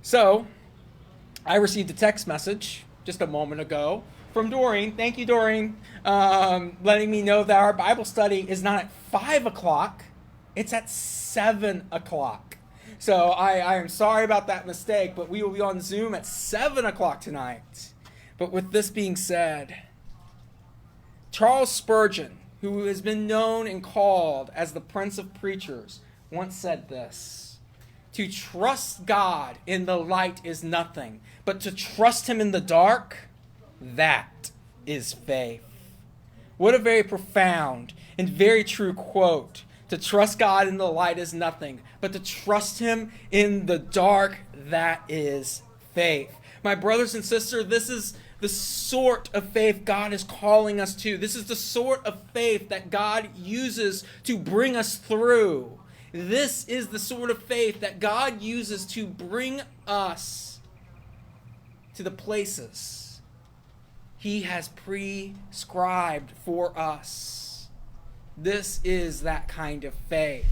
So, I received a text message just a moment ago from Doreen. Thank you, Doreen, letting me know that our Bible study is not at 5 o'clock, it's at 7 o'clock. So, I am sorry about that mistake, but we will be on Zoom at 7 o'clock tonight. But with this being said, Charles Spurgeon, who has been known and called as the Prince of Preachers, once said this: "To trust God in the light is nothing, but to trust Him in the dark, that is faith." What a very profound and very true quote. To trust God in the light is nothing, but to trust Him in the dark, that is faith. My brothers and sisters, this is the sort of faith God is calling us to. This is the sort of faith that God uses to bring us through. This is the sort of faith that God uses to bring us to the places He has prescribed for us. This is that kind of faith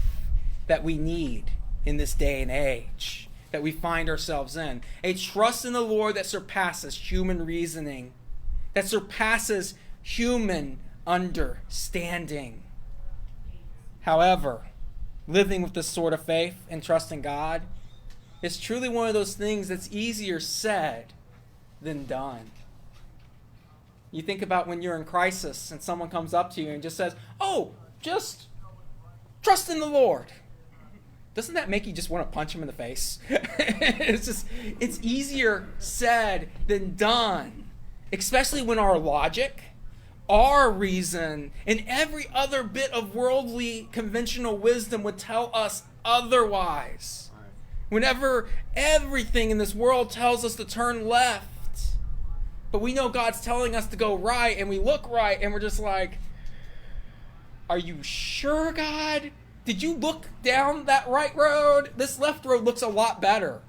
that we need in this day and age that we find ourselves in. A trust in the Lord that surpasses human reasoning, that surpasses human understanding. However, living with this sort of faith and trust in God is truly one of those things that's easier said than done. You think about when you're in crisis and someone comes up to you and just says, "Oh, just trust in the Lord." Doesn't that make you just want to punch him in the face? It's easier said than done. Especially when our logic, our reason, and every other bit of worldly conventional wisdom would tell us otherwise. Whenever everything in this world tells us to turn left, but we know God's telling us to go right, and we look right, and we're just like, "Are you sure, God? Did you look down that right road? This left road looks a lot better."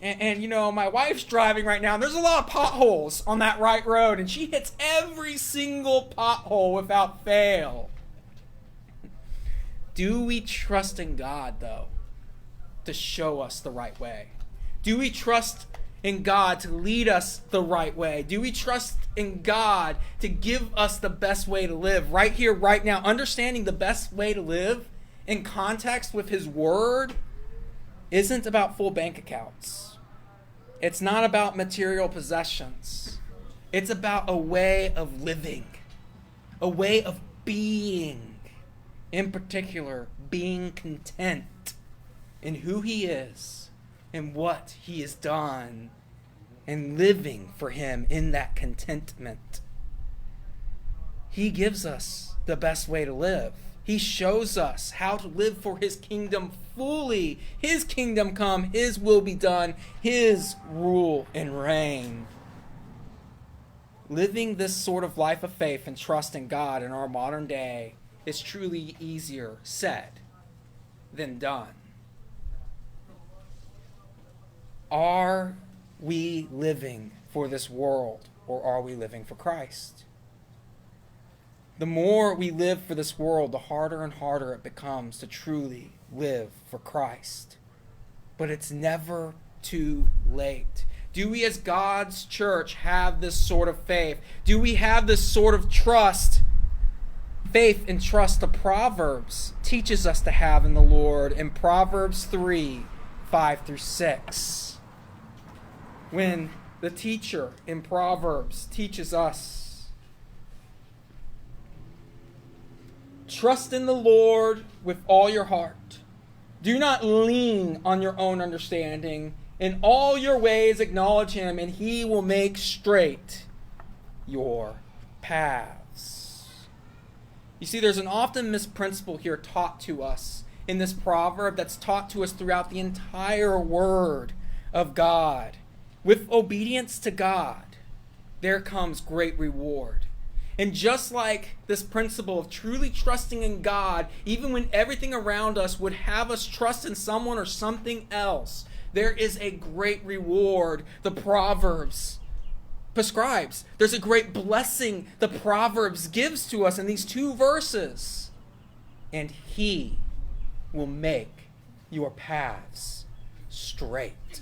And you know, my wife's driving right now, and there's a lot of potholes on that right road, and she hits every single pothole without fail. Do we trust in God, though, to show us the right way? Do we trust in God to lead us the right way? Do we trust in God to give us the best way to live right here, right now? Understanding the best way to live in context with His Word isn't about full bank accounts. It's not about material possessions. It's about a way of living, a way of being. In particular, being content in who He is and what He has done, and living for Him in that contentment. He gives us the best way to live. He shows us how to live for His kingdom fully. His kingdom come, His will be done, His rule and reign. Living this sort of life of faith and trust in God in our modern day is truly easier said than done. Are we living for this world, or are we living for Christ? The more we live for this world, the harder and harder it becomes to truly live for Christ. But it's never too late. Do we as God's church have this sort of faith? Do we have this sort of trust? Faith and trust the Proverbs teaches us to have in the Lord in Proverbs 3, 5 through 6. When the teacher in Proverbs teaches us, "Trust in the Lord with all your heart. Do not lean on your own understanding. In all your ways acknowledge Him, and He will make straight your paths." You see, there's an often missed principle here taught to us in this proverb that's taught to us throughout the entire Word of God. With obedience to God, there comes great reward. And just like this principle of truly trusting in God, even when everything around us would have us trust in someone or something else, there is a great reward the Proverbs prescribes. There's a great blessing the Proverbs gives to us in these two verses. And He will make your paths straight.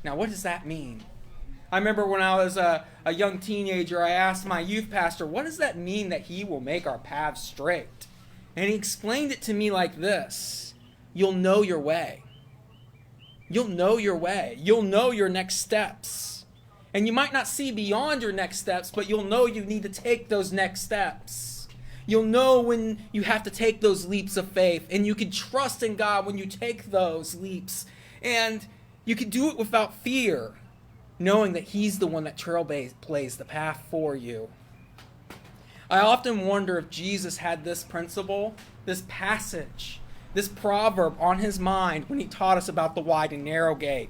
Now, what does that mean? I remember when I was a young teenager, I asked my youth pastor, what does that mean that he will make our paths straight? And he explained it to me like this: you'll know your way. You'll know your way. You'll know your next steps. And you might not see beyond your next steps, but you'll know you need to take those next steps. You'll know when you have to take those leaps of faith, and you can trust in God when you take those leaps. And you can do it without fear, knowing that He's the one that trailblaze the path for you. I often wonder if Jesus had this principle, this passage, this proverb on His mind when He taught us about the wide and narrow gate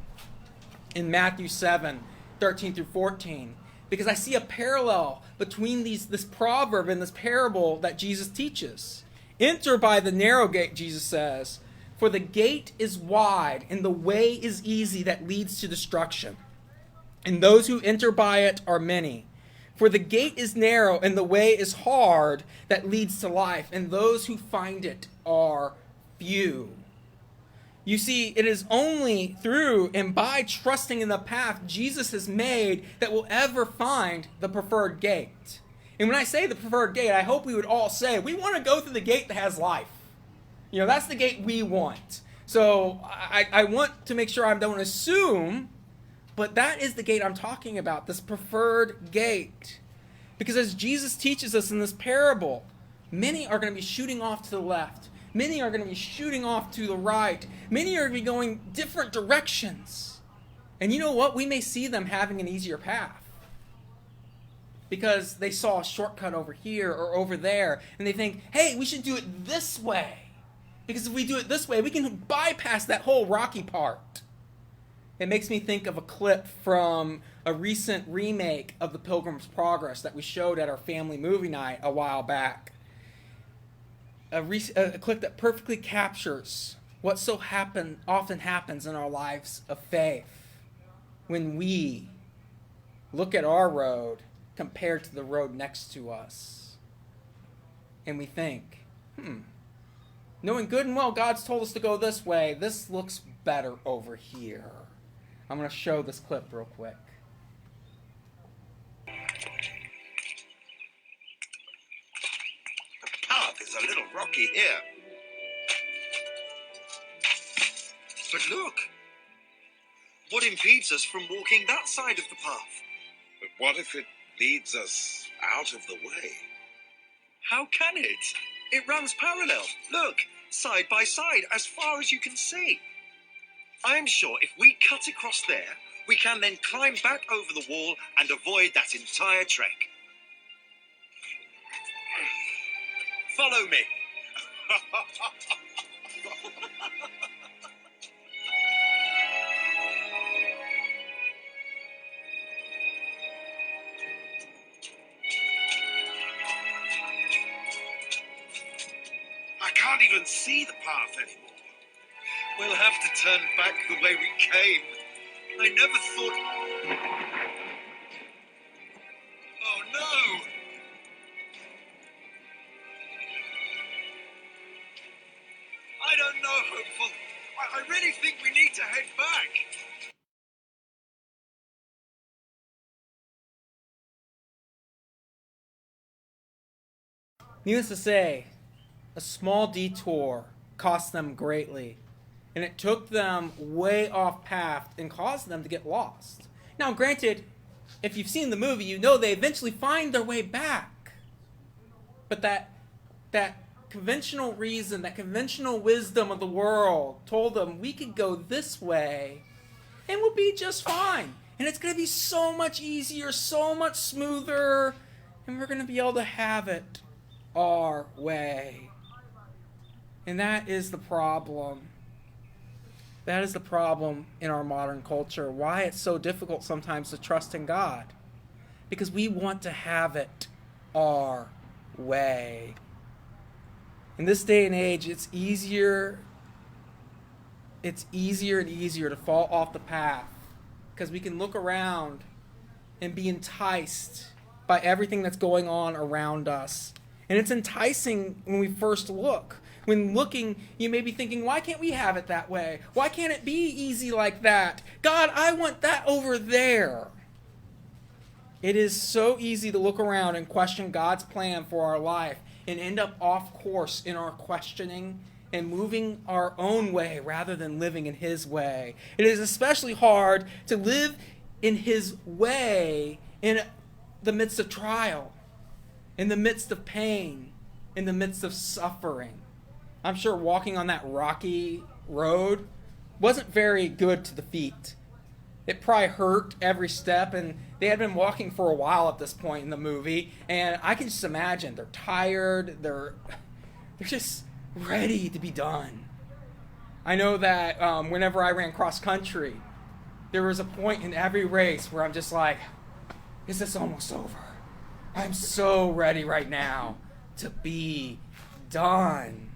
in Matthew 7:13 through 14. Because I see a parallel between this proverb and this parable that Jesus teaches. Enter by the narrow gate, Jesus says, for the gate is wide and the way is easy that leads to destruction, and those who enter by it are many. For the gate is narrow and the way is hard that leads to life, and those who find it are few. You see, it is only through and by trusting in the path Jesus has made that we'll ever find the preferred gate. And when I say the preferred gate, I hope we would all say, we want to go through the gate that has life. You know, that's the gate we want. So I want to make sure I don't assume, but that is the gate I'm talking about, this preferred gate. Because as Jesus teaches us in this parable, many are going to be shooting off to the left. Many are going to be shooting off to the right. Many are going to be going different directions. And you know what? We may see them having an easier path, because they saw a shortcut over here or over there, and they think, hey, we should do it this way. Because if we do it this way, we can bypass that whole rocky part. It makes me think of a clip from a recent remake of The Pilgrim's Progress that we showed at our family movie night a while back. A clip that perfectly captures what so often happens in our lives of faith when we look at our road compared to the road next to us. And we think, knowing good and well God's told us to go this way, this looks better over here. I'm going to show this clip real quick. The path is a little rocky here. But look, what impedes us from walking that side of the path? But what if it leads us out of the way? How can it? It runs parallel. Look, side by side, as far as you can see. I am sure if we cut across there, we can then climb back over the wall and avoid that entire trek. Follow me. I can't even see the path anymore. We'll have to turn back the way we came. I never thought... Oh no! I don't know, Hopeful. I really think we need to head back. Needless to say, a small detour cost them greatly, and it took them way off path and caused them to get lost. Now, granted, if you've seen the movie, you know they eventually find their way back. But that conventional reason, that conventional wisdom of the world told them we could go this way and we'll be just fine. And it's going to be so much easier, so much smoother, and we're going to be able to have it our way. And that is the problem. That is the problem in our modern culture. Why it's so difficult sometimes to trust in God. Because we want to have it our way. In this day and age, it's easier and easier to fall off the path. Because we can look around and be enticed by everything that's going on around us. And it's enticing when we first look. When looking, you may be thinking, why can't we have it that way? Why can't it be easy like that? God, I want that over there. It is so easy to look around and question God's plan for our life and end up off course in our questioning and moving our own way rather than living in His way. It is especially hard to live in His way in the midst of trial, in the midst of pain, in the midst of suffering. I'm sure walking on that rocky road wasn't very good to the feet. It probably hurt every step, and they had been walking for a while at this point in the movie, and I can just imagine they're tired, they're just ready to be done. I know that whenever I ran cross country, there was a point in every race where I'm just like, is this almost over? I'm so ready right now to be done.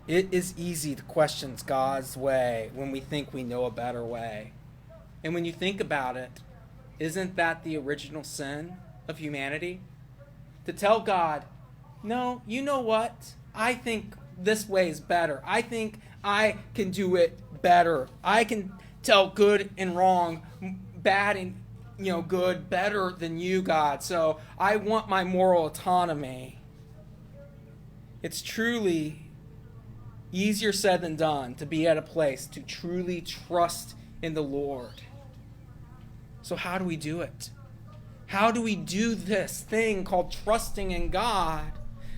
It is easy to question God's way when we think we know a better way. And when you think about it, isn't that the original sin of humanity? To tell God, no, you know what? I think this way is better. I think I can do it better. I can tell good and wrong, bad and good better than you, God. So I want my moral autonomy. It's truly easier said than done to be at a place to truly trust in the Lord. So how do we do it? How do we do this thing called trusting in God?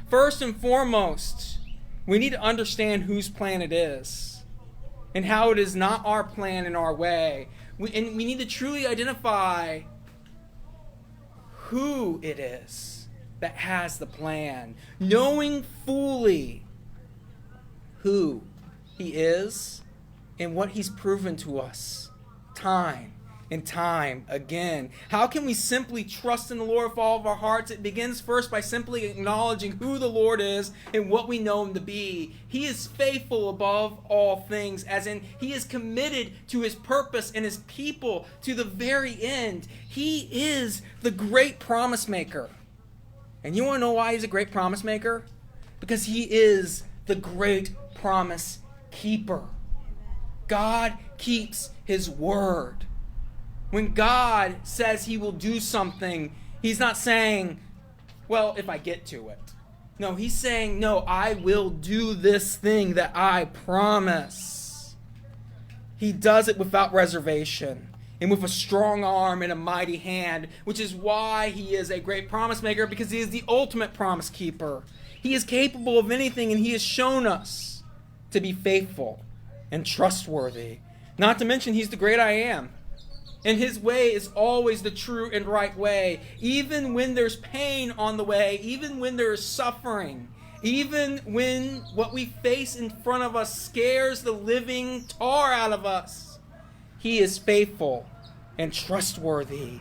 First and foremost, we need to understand whose plan it is and how it is not our plan and our way. And we need to truly identify who it is that has the plan, knowing fully who He is and what He's proven to us time and time again. How can we simply trust in the Lord with all of our hearts? It begins first by simply acknowledging who the Lord is and what we know Him to be. He is faithful above all things, as in He is committed to His purpose and His people to the very end. He is the great promise maker. And you want to know why He's a great promise maker? Because He is the great promise keeper. God keeps His word. When God says He will do something, He's not saying, well, if I get to it. No, He's saying, no, I will do this thing that I promise. He does it without reservation and with a strong arm and a mighty hand, which is why He is a great promise maker, because He is the ultimate promise keeper. He is capable of anything, and He has shown us to be faithful and trustworthy. Not to mention, He's the great I am. And His way is always the true and right way. Even when there's pain on the way, even when there is suffering, even when what we face in front of us scares the living tar out of us, He is faithful and trustworthy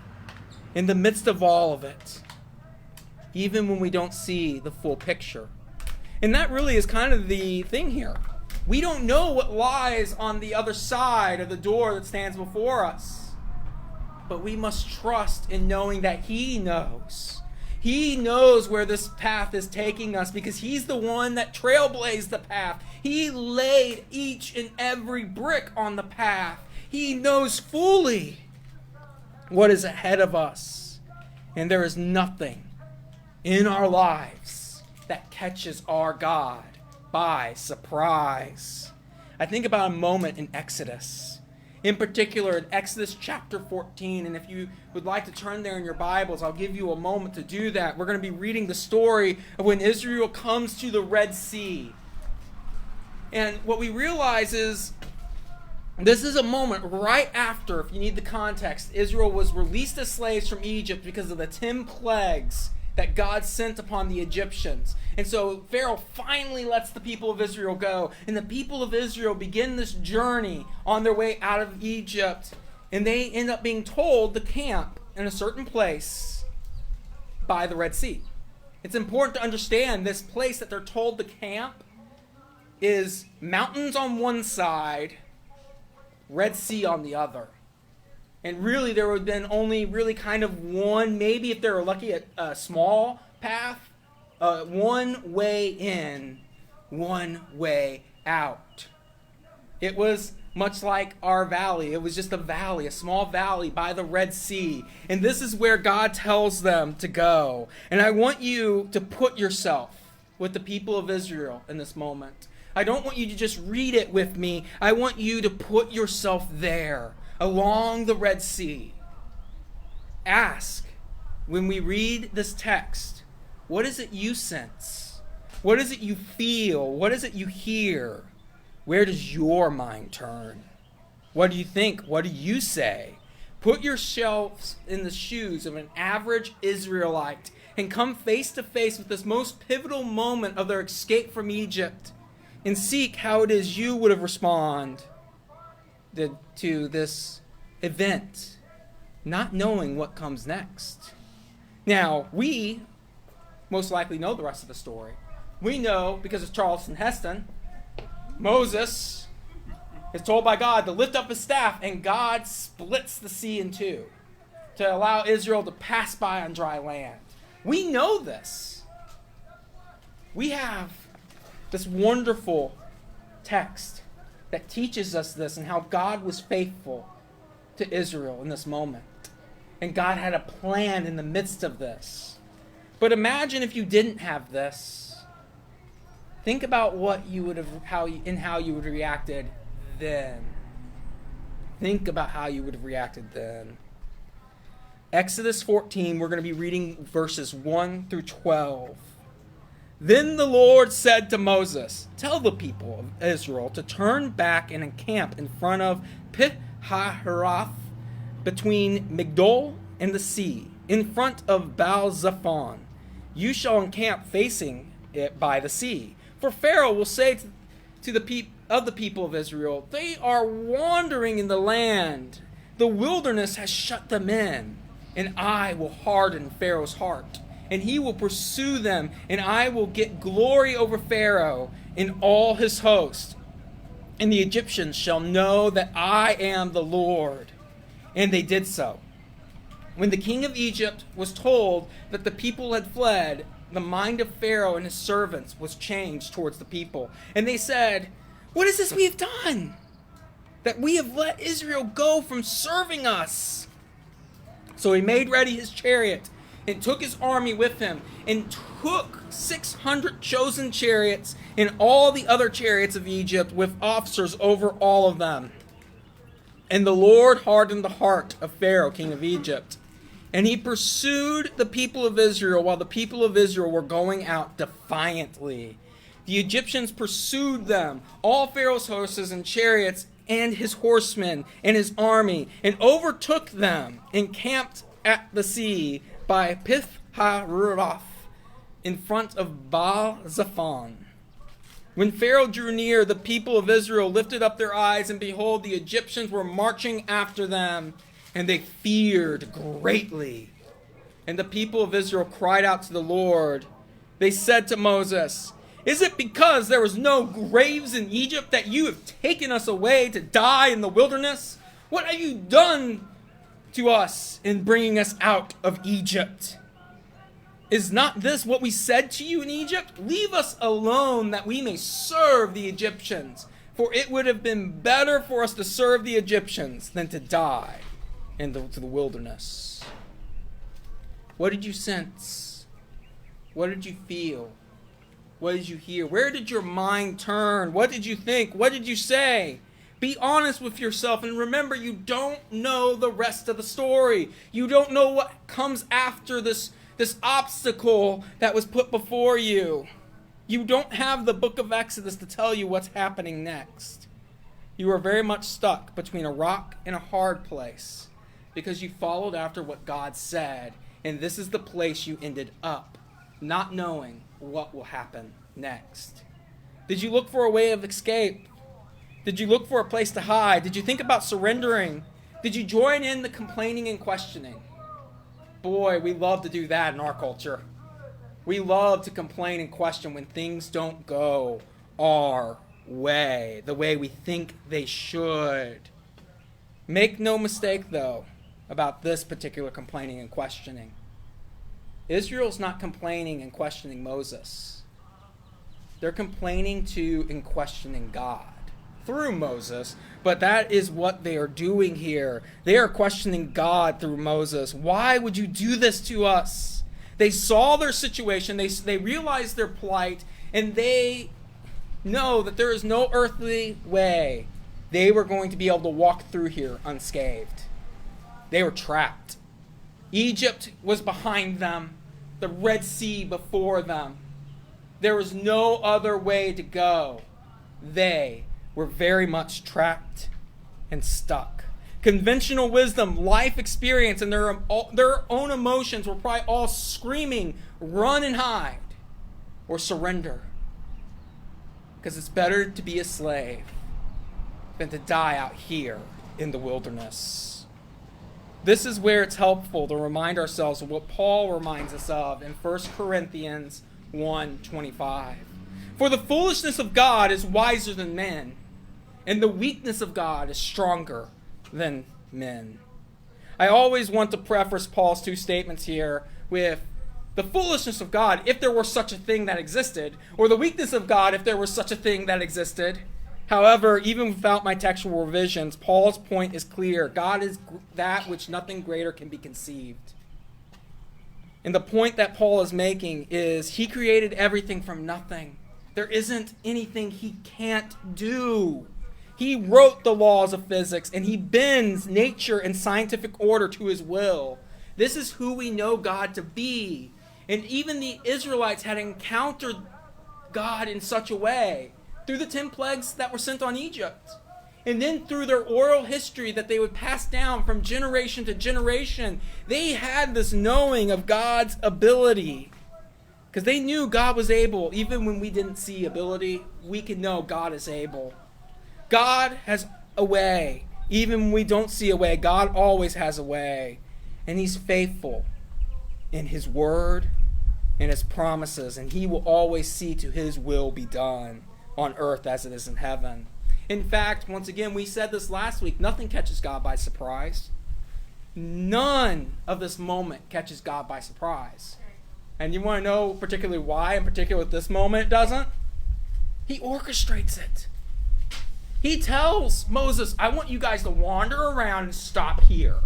in the midst of all of it, even when we don't see the full picture. And that really is kind of the thing here. We don't know what lies on the other side of the door that stands before us. But we must trust in knowing that He knows. He knows where this path is taking us, because He's the one that trailblazed the path. He laid each and every brick on the path. He knows fully what is ahead of us. And there is nothing in our lives that catches our God by surprise. I think about a moment in Exodus. In particular, in Exodus chapter 14. And if you would like to turn there in your Bibles, I'll give you a moment to do that. We're going to be reading the story of when Israel comes to the Red Sea. And what we realize is this is a moment right after, if you need the context, Israel was released as slaves from Egypt because of the 10 plagues that God sent upon the Egyptians. And so Pharaoh finally lets the people of Israel go. And the people of Israel begin this journey on their way out of Egypt. And they end up being told to camp in a certain place by the Red Sea. It's important to understand this place that they're told to camp is mountains on one side, Red Sea on the other. And really, there would have been only really kind of one, maybe if they were lucky, a small path, one way in, one way out. It was much like our valley. It was just a valley, a small valley by the Red Sea. And this is where God tells them to go. And I want you to put yourself with the people of Israel in this moment. I don't want you to just read it with me. I want you to put yourself there along the Red Sea. Ask, when we read this text, what is it you sense? What is it you feel? What is it you hear? Where does your mind turn? What do you think? What do you say? Put yourselves in the shoes of an average Israelite and come face to face with this most pivotal moment of their escape from Egypt and seek how it is you would have responded to this event, not knowing what comes next. Now, we most likely know the rest of the story. We know, because of Charlton Heston, Moses is told by God to lift up his staff, and God splits the sea in two to allow Israel to pass by on dry land. We know this. We have this wonderful text that teaches us this and how God was faithful to Israel in this moment. And God had a plan in the midst of this. But imagine if you didn't have this. Think about what you would have, how you would have reacted then. Think about how you would have reacted then. Exodus 14, we're going to be reading verses 1 through 12. Then the Lord said to Moses, tell the people of Israel to turn back and encamp in front of Pi-hahiroth, between Migdol and the sea, in front of Baal-zephon. You shall encamp facing it by the sea. For Pharaoh will say to the people of Israel, they are wandering in the land. The wilderness has shut them in, and I will harden Pharaoh's heart, and he will pursue them, and I will get glory over Pharaoh and all his host. And the Egyptians shall know that I am the Lord. And they did so. When the king of Egypt was told that the people had fled, the mind of Pharaoh and his servants was changed towards the people. And they said, what is this we have done? That we have let Israel go from serving us. So he made ready his chariot and took his army with him and took 600 chosen chariots and all the other chariots of Egypt with officers over all of them. And the Lord hardened the heart of Pharaoh, king of Egypt. And he pursued the people of Israel while the people of Israel were going out defiantly. The Egyptians pursued them, all Pharaoh's horses and chariots and his horsemen and his army, and overtook them and camped at the sea by Pi-hahiroth in front of Baal-zephon. When Pharaoh drew near, the people of Israel lifted up their eyes, and behold, the Egyptians were marching after them, and they feared greatly. And the people of Israel cried out to the Lord. They said to Moses, is it because there was no graves in Egypt that you have taken us away to die in the wilderness? What have you done to us in bringing us out of Egypt? Is not this what we said to you in Egypt? Leave us alone that we may serve the Egyptians. For it would have been better for us to serve the Egyptians than to die into the wilderness. What did you sense? What did you feel? What did you hear? Where did your mind turn? What did you think? What did you say? Be honest with yourself and remember, you don't know the rest of the story. You don't know what comes after this obstacle that was put before you. You don't have the book of Exodus to tell you what's happening next. You are very much stuck between a rock and a hard place because you followed after what God said, and this is the place you ended up, not knowing what will happen next. Did you look for a way of escape? Did you look for a place to hide? Did you think about surrendering? Did you join in the complaining and questioning? Boy, we love to do that in our culture. We love to complain and question when things don't go our way, the way we think they should. Make no mistake, though, about this particular complaining and questioning. Israel's not complaining and questioning Moses. They're complaining to and questioning God. through Moses, but that is what they are doing here. They are questioning God through Moses. Why would you do this to us? They saw their situation, they realized their plight, and they know that there is no earthly way they were going to be able to walk through here unscathed. They were trapped. Egypt was behind them, the Red Sea before them. There was no other way to go. They were very much trapped and stuck. Conventional wisdom, life experience, and their own emotions were probably all screaming, run and hide, or surrender. Because it's better to be a slave than to die out here in the wilderness. This is where it's helpful to remind ourselves of what Paul reminds us of in 1 Corinthians 1:25. For the foolishness of God is wiser than men, and the weakness of God is stronger than men. I always want to preface Paul's two statements here with the foolishness of God, if there were such a thing that existed, or the weakness of God, if there was such a thing that existed. However, even without my textual revisions, Paul's point is clear. God is that which nothing greater can be conceived. And the point that Paul is making is he created everything from nothing. There isn't anything he can't do. He wrote the laws of physics, and he bends nature and scientific order to his will. This is who we know God to be. And even the Israelites had encountered God in such a way through the 10 plagues that were sent on Egypt. And then through their oral history that they would pass down from generation to generation, they had this knowing of God's ability. Because they knew God was able. Even when we didn't see ability, we could know God is able. God has a way. Even when we don't see a way, God always has a way. And he's faithful in his word and his promises. And he will always see to his will be done on earth as it is in heaven. In fact, once again, we said this last week, nothing catches God by surprise. None of this moment catches God by surprise. And you want to know particularly why, in particular with this moment it doesn't? He orchestrates it. He tells Moses, I want you guys to wander around and stop here.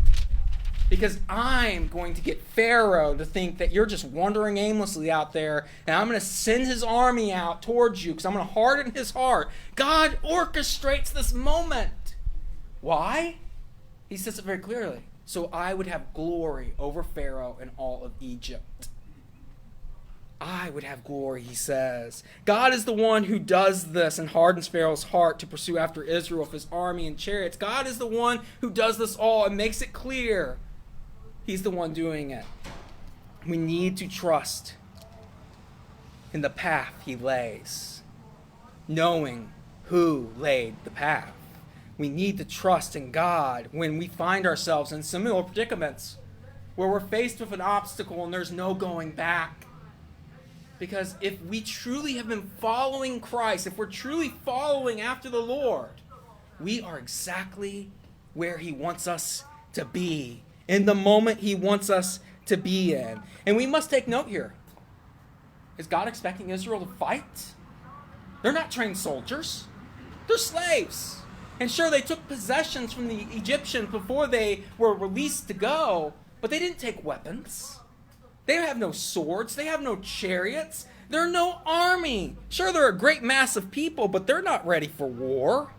Because I'm going to get Pharaoh to think that you're just wandering aimlessly out there, and I'm going to send his army out towards you because I'm going to harden his heart. God orchestrates this moment. Why? He says it very clearly. So I would have glory over Pharaoh and all of Egypt. I would have glory, he says. God is the one who does this and hardens Pharaoh's heart to pursue after Israel with his army and chariots. God is the one who does this all and makes it clear. He's the one doing it. We need to trust in the path he lays, knowing who laid the path. We need to trust in God when we find ourselves in similar predicaments where we're faced with an obstacle and there's no going back. Because if we truly have been following Christ, if we're truly following after the Lord, we are exactly where he wants us to be, in the moment he wants us to be in. And we must take note here. Is God expecting Israel to fight? They're not trained soldiers. They're slaves. And sure, they took possessions from the Egyptians before they were released to go, but they didn't take weapons. They have no swords. They have no chariots. They're no army. Sure, they're a great mass of people, but they're not ready for war.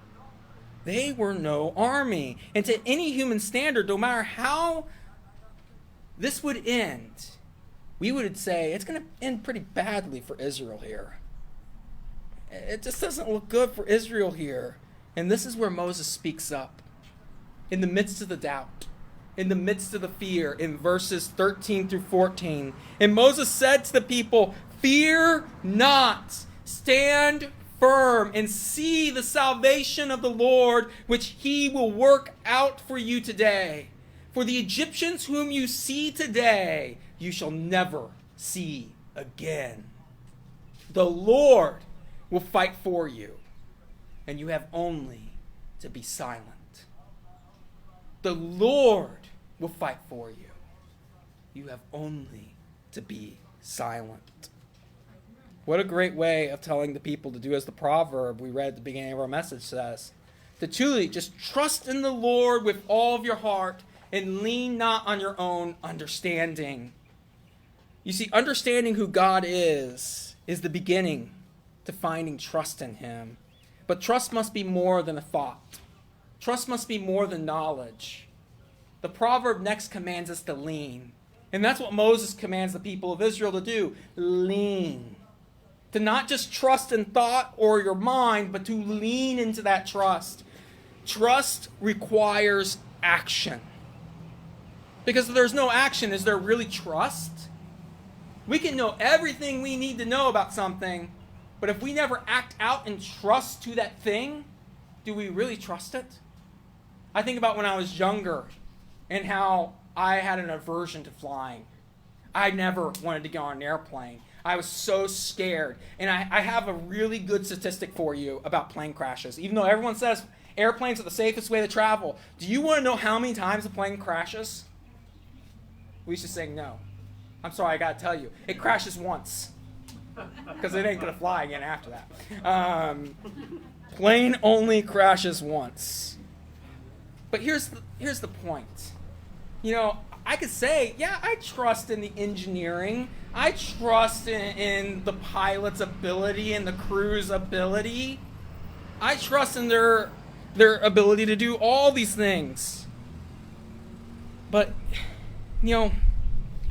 They were no army. And to any human standard, no matter how this would end, we would say it's going to end pretty badly for Israel here. It just doesn't look good for Israel here. And this is where Moses speaks up. In the midst of the doubt, in the midst of the fear, in verses 13 through 14. And Moses said to the people, "Fear not, stand firm and see the salvation of the Lord, which he will work out for you today. For the Egyptians whom you see today, you shall never see again. The Lord will fight for you, and you have only to be silent." The Lord will fight for you. You have only to be silent. What a great way of telling the people to do as the proverb we read at the beginning of our message says. To truly just trust in the Lord with all of your heart and lean not on your own understanding. You see, understanding who God is the beginning to finding trust in him. But trust must be more than a thought. Trust must be more than knowledge. The proverb next commands us to lean. And that's what Moses commands the people of Israel to do. Lean. To not just trust in thought or your mind, but to lean into that trust. Trust requires action. Because if there's no action, is there really trust? We can know everything we need to know about something, but if we never act out in trust to that thing, do we really trust it? I think about when I was younger and how I had an aversion to flying. I never wanted to go on an airplane. I was so scared. And I have a really good statistic for you about plane crashes. Even though everyone says airplanes are the safest way to travel, do you want to know how many times a plane crashes? We should say no. I'm sorry, I got to tell you. It crashes once. Because it ain't going to fly again after that. Plane only crashes once. But here's the point. You know, I could say, yeah, I trust in the engineering. I trust in the pilot's ability and the crew's ability. I trust in their ability to do all these things. But, you know,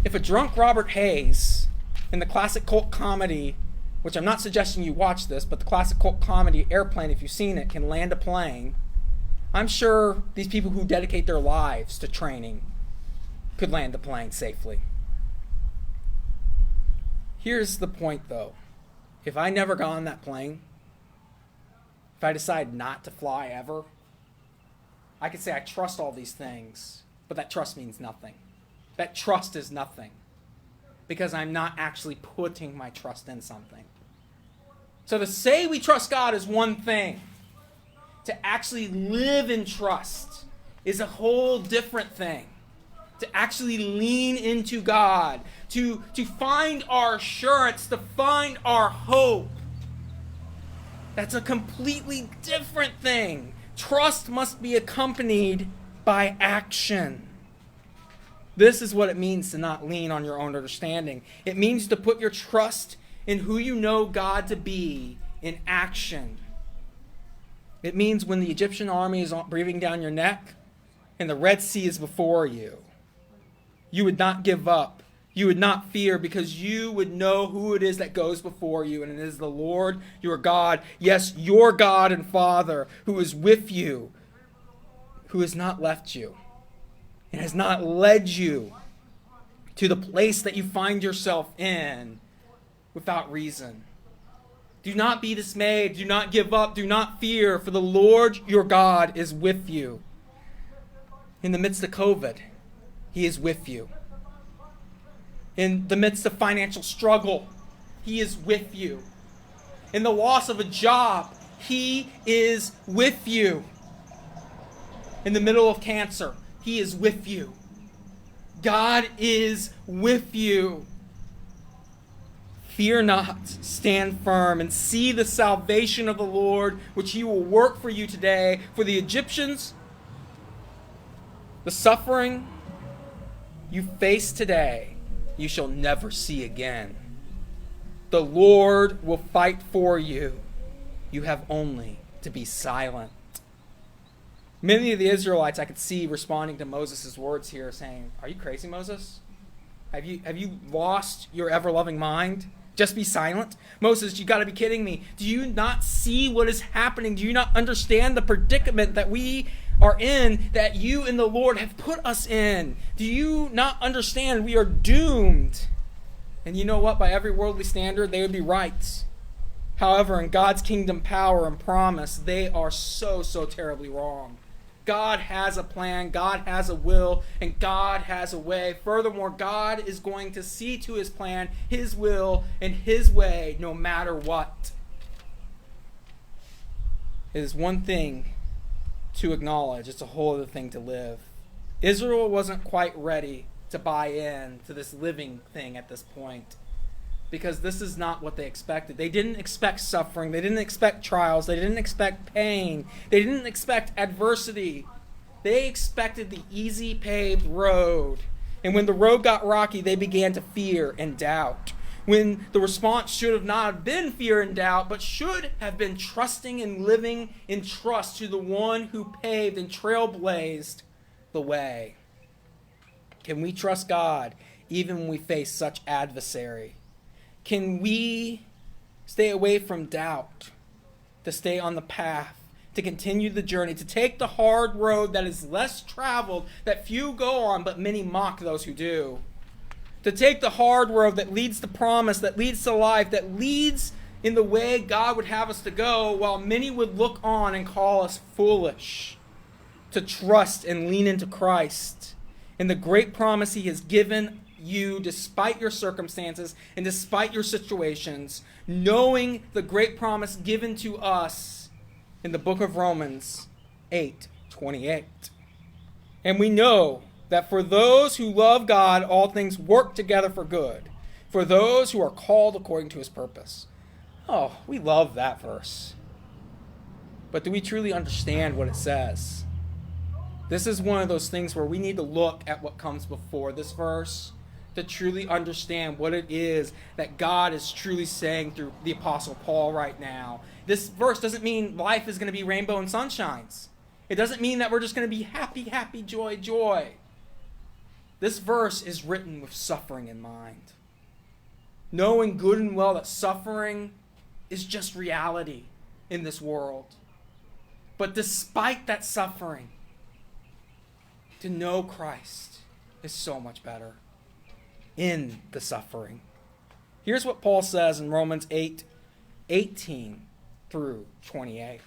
if a drunk Robert Hayes in the classic cult comedy, which I'm not suggesting you watch this, but the classic cult comedy Airplane, if you've seen it, can land a plane, I'm sure these people who dedicate their lives to training could land the plane safely. Here's the point, though. If I never got on that plane, if I decide not to fly ever, I could say I trust all these things, but that trust means nothing. That trust is nothing because I'm not actually putting my trust in something. So to say we trust God is one thing. To actually live in trust is a whole different thing. To actually lean into God, to find our assurance, to find our hope. That's a completely different thing. Trust must be accompanied by action. This is what it means to not lean on your own understanding. It means to put your trust in who you know God to be in action. It means when the Egyptian army is breathing down your neck and the Red Sea is before you, you would not give up. You would not fear because you would know who it is that goes before you, and it is the Lord your God. Yes, your God and Father who is with you, who has not left you and has not led you to the place that you find yourself in without reason. Do not be dismayed. Do not give up. Do not fear, for the Lord your God is with you. In the midst of COVID, He is with you. In the midst of financial struggle, He is with you. In the loss of a job, He is with you. In the middle of cancer, He is with you. God is with you. Fear not, stand firm, and see the salvation of the Lord, which He will work for you today. For the Egyptians, the suffering you face today, you shall never see again. The Lord will fight for you. You have only to be silent. Many of the Israelites I could see responding to Moses' words here, saying, "Are you crazy, Moses? Have you lost your ever-loving mind? Just be silent? Moses, you got to be kidding me. Do you not see what is happening? Do you not understand the predicament that we are in, that you and the Lord have put us in? Do you not understand we are doomed?" And you know what? By every worldly standard, they would be right. However, in God's kingdom power and promise, they are so terribly wrong. God has a plan, God has a will, and God has a way. Furthermore, God is going to see to His plan, His will, and His way, no matter what. It is one thing to acknowledge, it's a whole other thing to live. Israel wasn't quite ready to buy in to this living thing at this point. because this is not what they expected. They didn't expect suffering. They didn't expect trials. They didn't expect pain. They didn't expect adversity. They expected the easy paved road. And when the road got rocky, they began to fear and doubt. When the response should have not been fear and doubt, but should have been trusting and living in trust to the one who paved and trailblazed the way. Can we trust God even when we face such adversary? Can we stay away from doubt, to stay on the path, to continue the journey, to take the hard road that is less traveled, that few go on, but many mock those who do? To take the hard road that leads to promise, that leads to life, that leads in the way God would have us to go, while many would look on and call us foolish. To trust and lean into Christ and the great promise he has given you despite your circumstances and despite your situations, knowing the great promise given to us in the book of Romans 8:28. And we know that for those who love God, all things work together for good, for those who are called according to his purpose. Oh, we love that verse. But do we truly understand what it says? This is one of those things where we need to look at what comes before this verse to truly understand what it is that God is truly saying through the Apostle Paul right now. This verse doesn't mean life is going to be rainbow and sunshines. It doesn't mean that we're just going to be happy, happy, joy, joy. This verse is written with suffering in mind. Knowing good and well that suffering is just reality in this world. But despite that suffering, to know Christ is so much better in the suffering. Here's what Paul says in Romans 8:18 through 28.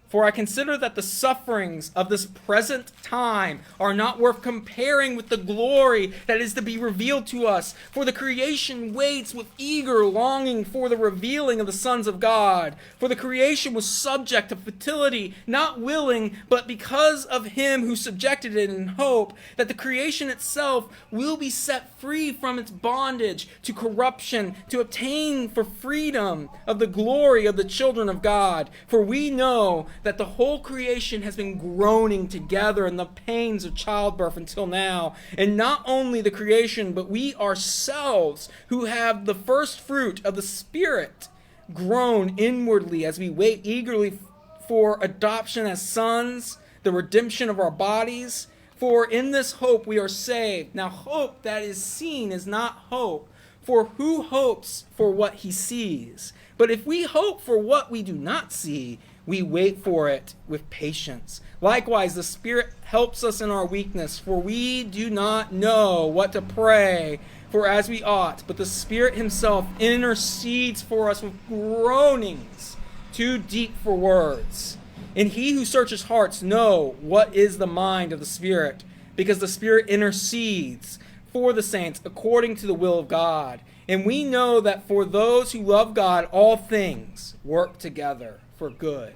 For I consider that the sufferings of this present time are not worth comparing with the glory that is to be revealed to us. For the creation waits with eager longing for the revealing of the sons of God. For the creation was subject to futility, not willing, but because of him who subjected it, in hope that the creation itself will be set free from its bondage to corruption, to obtain for freedom of the glory of the children of God. For we know that the whole creation has been groaning together in the pains of childbirth until now. And not only the creation, but we ourselves, who have the first fruit of the Spirit, groan inwardly as we wait eagerly for adoption as sons, the redemption of our bodies. For in this hope we are saved. Now hope that is seen is not hope. For who hopes for what he sees? But if we hope for what we do not see, we wait for it with patience. Likewise, the Spirit helps us in our weakness, for we do not know what to pray for as we ought, but the Spirit himself intercedes for us with groanings too deep for words. And he who searches hearts knows what is the mind of the Spirit, because the Spirit intercedes for the saints according to the will of God. And we know that for those who love God, all things work together for good,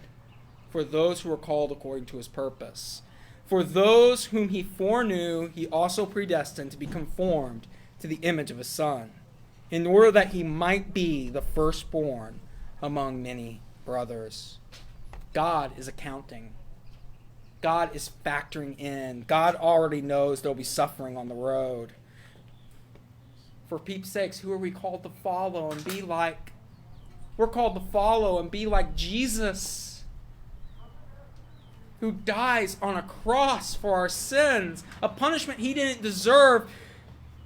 for those who are called according to his purpose. For those whom he foreknew, he also predestined to be conformed to the image of his Son, in order that he might be the firstborn among many brothers. God is accounting. God is factoring in. God already knows there'll be suffering on the road. For peeps' sakes, who are we called to follow and be like? We're called to follow and be like Jesus, who dies on a cross for our sins, a punishment he didn't deserve,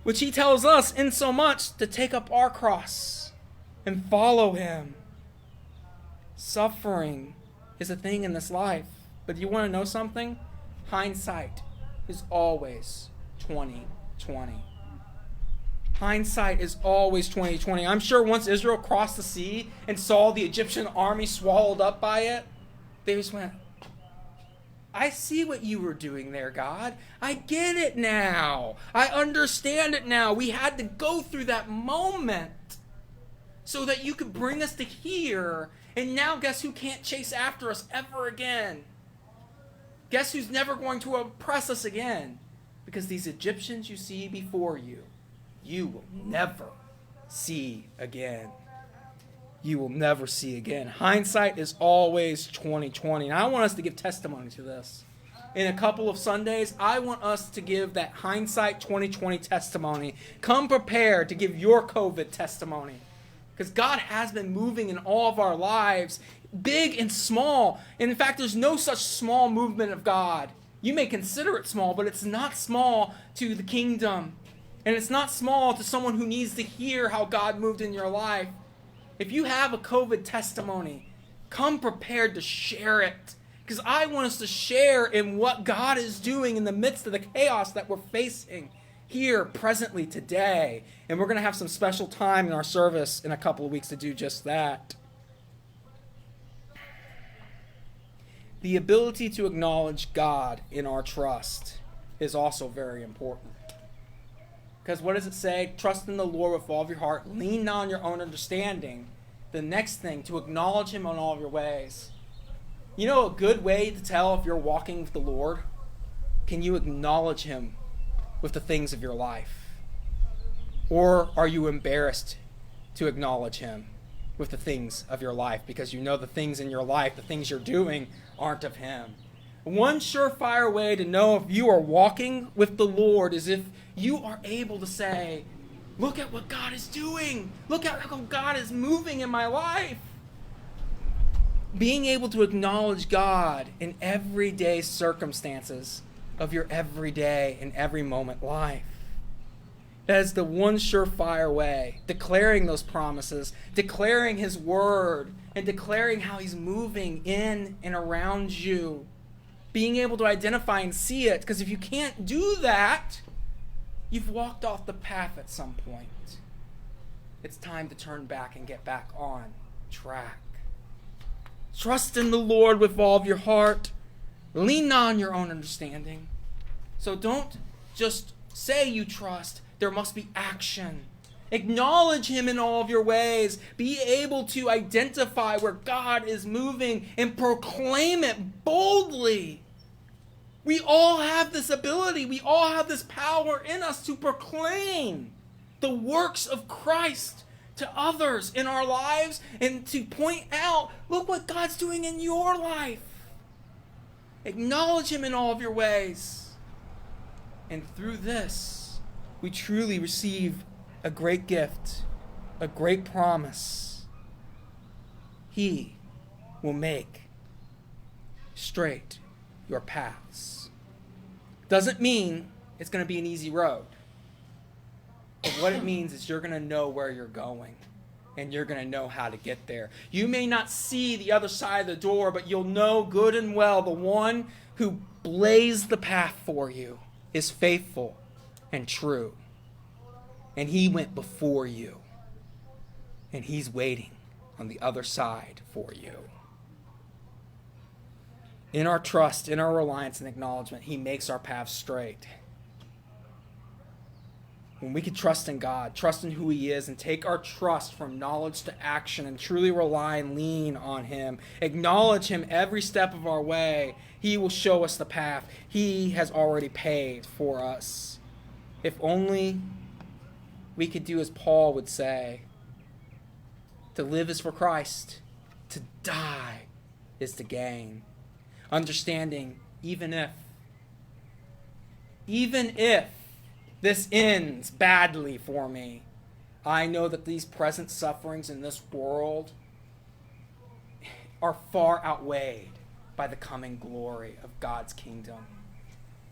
which he tells us in so much to take up our cross and follow him. Suffering is a thing in this life, but do you want to know something? Hindsight is always 20/20. Hindsight is always 20/20. I'm sure once Israel crossed the sea and saw the Egyptian army swallowed up by it, they just went, I see what you were doing there, God. I get it now. I understand it now. We had to go through that moment so that you could bring us to here. And now guess who can't chase after us ever again? Guess who's never going to oppress us again? Because these Egyptians you see before you, you will never see again. You will never see again. Hindsight is always 2020. And I want us to give testimony to this. In a couple of Sundays, I want us to give that hindsight 2020 testimony. Come prepared to give your COVID testimony. Because God has been moving in all of our lives, big and small. And in fact, there's no such small movement of God. You may consider it small, but it's not small to the kingdom. And it's not small to someone who needs to hear how God moved in your life. If you have a COVID testimony, come prepared to share it. Because I want us to share in what God is doing in the midst of the chaos that we're facing here presently today. And we're going to have some special time in our service in a couple of weeks to do just that. The ability to acknowledge God in our trust is also very important. Because what does it say? Trust in the Lord with all of your heart. Lean not on your own understanding. The next thing, to acknowledge him on all of your ways. You know a good way to tell if you're walking with the Lord? Can you acknowledge him with the things of your life? Or are you embarrassed to acknowledge him with the things of your life because you know the things in your life, the things you're doing, aren't of him? One surefire way to know if you are walking with the Lord is if you are able to say, look at what God is doing. Look at how God is moving in my life. Being able to acknowledge God in everyday circumstances of your everyday and every moment life. That is the one surefire way. Declaring those promises, declaring his word, and declaring how he's moving in and around you. Being able to identify and see it. Because if you can't do that, you've walked off the path at some point. It's time to turn back and get back on track. Trust in the Lord with all of your heart. Lean not on your own understanding. So don't just say you trust. There must be action. Acknowledge him in all of your ways. Be able to identify where God is moving and proclaim it boldly. We all have this ability. We all have this power in us to proclaim the works of Christ to others in our lives and to point out, look what God's doing in your life. Acknowledge him in all of your ways. And through this, we truly receive a great gift, a great promise. He will make straight your paths. Doesn't mean it's going to be an easy road. But what it means is you're going to know where you're going. And you're going to know how to get there. You may not see the other side of the door, but you'll know good and well the one who blazed the path for you is faithful and true. And he went before you. And he's waiting on the other side for you. In our trust, in our reliance and acknowledgement, he makes our paths straight. When we can trust in God, trust in who he is, and take our trust from knowledge to action and truly rely and lean on him, acknowledge him every step of our way, he will show us the path. He has already paved for us. If only we could do as Paul would say, to live is for Christ, to die is to gain. Understanding, even if this ends badly for me, I know that these present sufferings in this world are far outweighed by the coming glory of God's kingdom.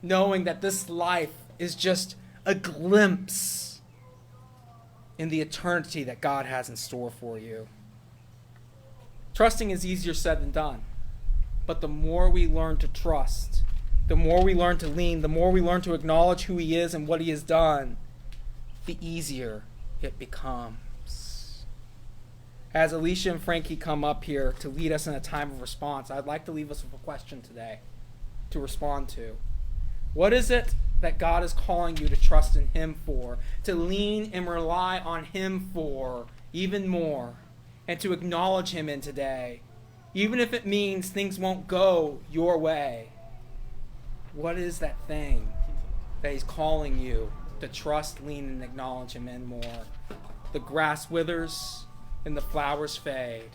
Knowing that this life is just a glimpse in the eternity that God has in store for you. Trusting is easier said than done. But the more we learn to trust, the more we learn to lean, the more we learn to acknowledge who he is and what he has done, the easier it becomes. As Alicia and Frankie come up here to lead us in a time of response, I'd like to leave us with a question today to respond to. What is it that God is calling you to trust in him for, to lean and rely on him for even more, and to acknowledge him in today, even if it means things won't go your way? What is that thing that he's calling you to trust, lean, and acknowledge him in more? The grass withers and the flowers fade,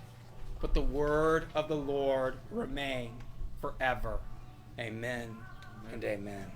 but the word of the Lord remain forever. Amen and amen.